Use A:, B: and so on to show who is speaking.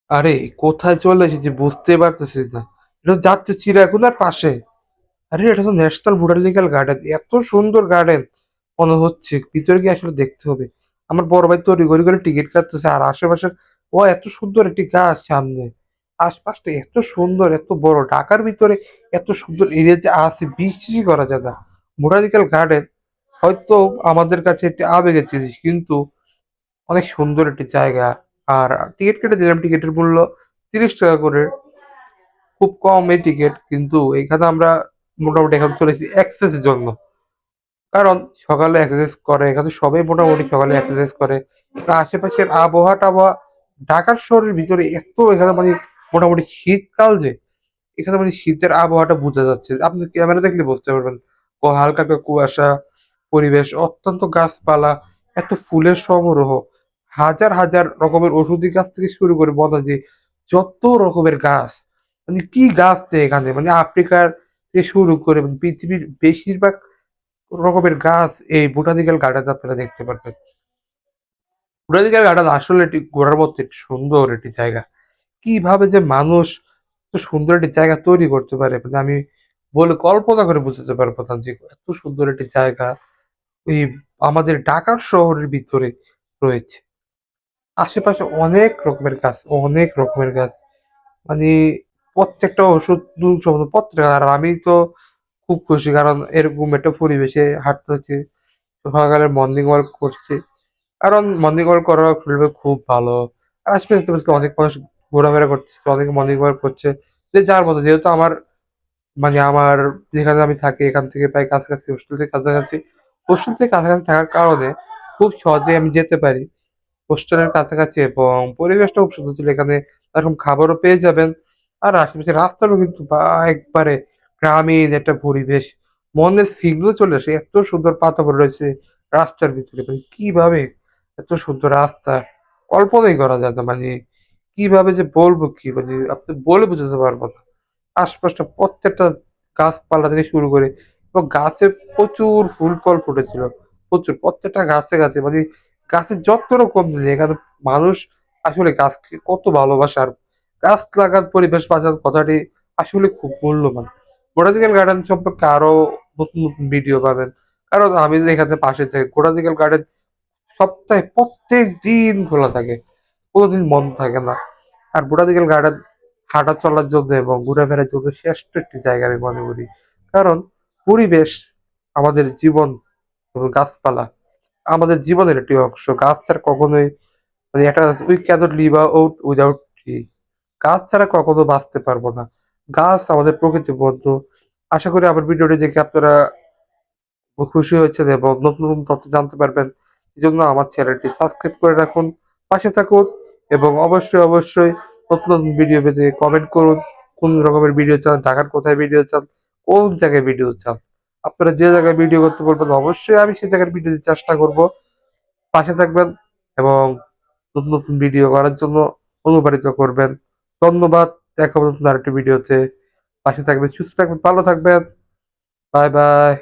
A: আরে কোথায় চলে এসেছি বুঝতে পারতেছি না। এটা যাচ্ছে চিড়িয়াখানার পাশে। আরে এটা তো ন্যাশনাল বোটানিক্যাল গার্ডেন, এত সুন্দর গার্ডেন মনে হচ্ছে। ভিতরে গিয়ে আসলে দেখতে হবে। আমার বড় ভাই তড়ি ঘড়ি করে টিকিট কাটতেছে, আর আশেপাশে ও এত সুন্দর একটি গাছ সামনে। আশপাশটা এত সুন্দর, এত বড়, ঢাকার ভিতরে এত সুন্দর এরিয়াতে আছে বিশ্বাসই করা যায় না। বোটানিক্যাল গার্ডেন হয়তো আমাদের কাছে একটি আবেগের জিনিস, কিন্তু অনেক সুন্দর একটি জায়গা। আর টিকিট কেটে দিলাম, টিকিটের মূল্য 30 টাকা করে। খুব কম এই টিকিট, কিন্তু এখানে আমরা মোটামুটি এখন চলেছি এক্সারসাইজের জন্য। কারণ সকালে এক্সারসাইজ করে, এখানে সবাই মোটামুটি সকালে এক্সারসাইজ করে। আশেপাশের আবহাওয়া টাবহাওয়া, ঢাকার শহরের ভিতরে এত এখানে মানে মোটামুটি শীতকাল যে, এখানে মানে শীতের আবহাওয়াটা বোঝা যাচ্ছে, আপনি ক্যামেরা দেখলে বুঝতে পারবেন। হালকা হালকা কুয়াশা, পরিবেশ অত্যন্ত, গাছপালা, এত ফুলের সমারোহ, হাজার হাজার রকমের ওষুধি গাছ থেকে শুরু করে বলা যে যত রকমের গাছ, মানে কি গাছ নেই এখানে, মানে আফ্রিকার থেকে শুরু করে মানে পৃথিবীর বেশিরভাগ রকমের গাছ এই বোটানিক্যাল গার্ডেন আপনারা দেখতে পারবেন। বোটানিক্যাল গার্ডেন আসলে এটি ঘোরার মতো একটি সুন্দর একটি জায়গা। কিভাবে যে মানুষ এত সুন্দর একটি জায়গা তৈরি করতে পারে, মানে আমি বলে কল্পনা করে বোঝাতে পারবো না যে এত সুন্দর একটি জায়গা এই আমাদের ঢাকার শহরের ভিতরে রয়েছে। আশেপাশে অনেক রকমের গাছ, অনেক রকমের গাছ, মানে প্রত্যেকটা ওষুধ সম্বন্ধে প্রত্যেকটা। আর আমি তো খুব খুশি, কারণ এরকম একটা পরিবেশে হাঁটতেছি, সকালে মর্নিং ওয়াক করছি। কারণ মর্নিং ওয়াক করা শরীরে খুব ভালো। আর আশপাশে দেখতে পাচ্ছি অনেক মানুষ ঘোরাফেরা করতেছে, অনেকে মর্নিং ওয়াক করছে। যে যার মতো, যেহেতু আমার মানে আমার যেখানে আমি থাকি এখান থেকে প্রায় কাছাকাছি, হোস্টেল থেকে কাছাকাছি থাকার কারণে খুব সহজে আমি যেতে পারি হোস্টেলের কাছাকাছি, এবং পরিবেশটা খুব সুন্দর ছিল। এখানে এরকম খাবারও পেয়ে যাবেন। আর আশেপাশে রাস্তারও কিন্তু বা একবারে গ্রামীণ একটা পরিবেশ, মনের সিগন্যাল চলে আসে। এত সুন্দর পাতা পড়ে রয়েছে রাস্তার ভিতরে, মানে কিভাবে এত সুন্দর রাস্তা কল্পনাই করা যায় না। মানে কিভাবে যে বলবো, কি মানে আপনি বলে বোঝাতে পারবো না। আশপাশটা প্রত্যেকটা গাছপালা থেকে শুরু করে, এবং গাছে প্রচুর ফুল ফল ফুটেছিল, প্রচুর, প্রত্যেকটা গাছে গাছে মানে গাছের যত্ন কম নেই এখানে। মানুষ আসলে গাছকে কত ভালোবাসে, আর গাছ লাগান পরিবেশ বাঁচান কথাটি আসলে খুব মূল্যবান। বোটানিক্যাল গার্ডেন সম্পর্কে আরো নতুন নতুন ভিডিও পাবেন, কারণ আমি যে এখানে পাশে থাকি। বোটানিক্যাল গার্ডেন সপ্তাহে প্রত্যেক দিন খোলা থাকে, কোনোদিন বন্ধ থাকে না। আর বোটানিক্যাল গার্ডেন হাঁটা চলার জন্য এবং ঘুরে ফেরার জন্য শ্রেষ্ঠ একটি জায়গা আমি মনে করি। কারণ পরিবেশ আমাদের জীবন, এবং গাছপালা আমাদের জীবনের একটি অংশ। গাছ ছাড়া কখনোই মানে একটা we cannot live out without tree. গাছ ছাড়া কখনো বাঁচতে পারবো না। গাছ আমাদের প্রকৃতির বন্ধু। আশা করি আমার ভিডিওটি দেখে আপনারা খুশি হয়েছেন এবং নতুন নতুন তথ্য জানতে পারবেন। এজন্য আমার চ্যানেলটি সাবস্ক্রাইব করে রাখুন, পাশে থাকুন, এবং অবশ্যই অবশ্যই নতুন নতুন ভিডিও পেতে কমেন্ট করুন। কোন রকমের ভিডিও চান, ঢাকার কোথায় ভিডিও চান, কোন জায়গায় ভিডিও চান। আপনারা যে জায়গায় ভিডিও করতে বলবেন অবশ্যই আমি সেই জায়গার ভিডিও দিতে চেষ্টা করব। পাশে থাকবেন এবং নতুন নতুন ভিডিও করার জন্য অনুপ্রাণিত করবেন। ধন্যবাদ। দেখা হবে নতুন আরেকটি ভিডিওতে। পাশে থাকবেন, সুস্থ থাকবেন, ভালো থাকবেন। Bye bye.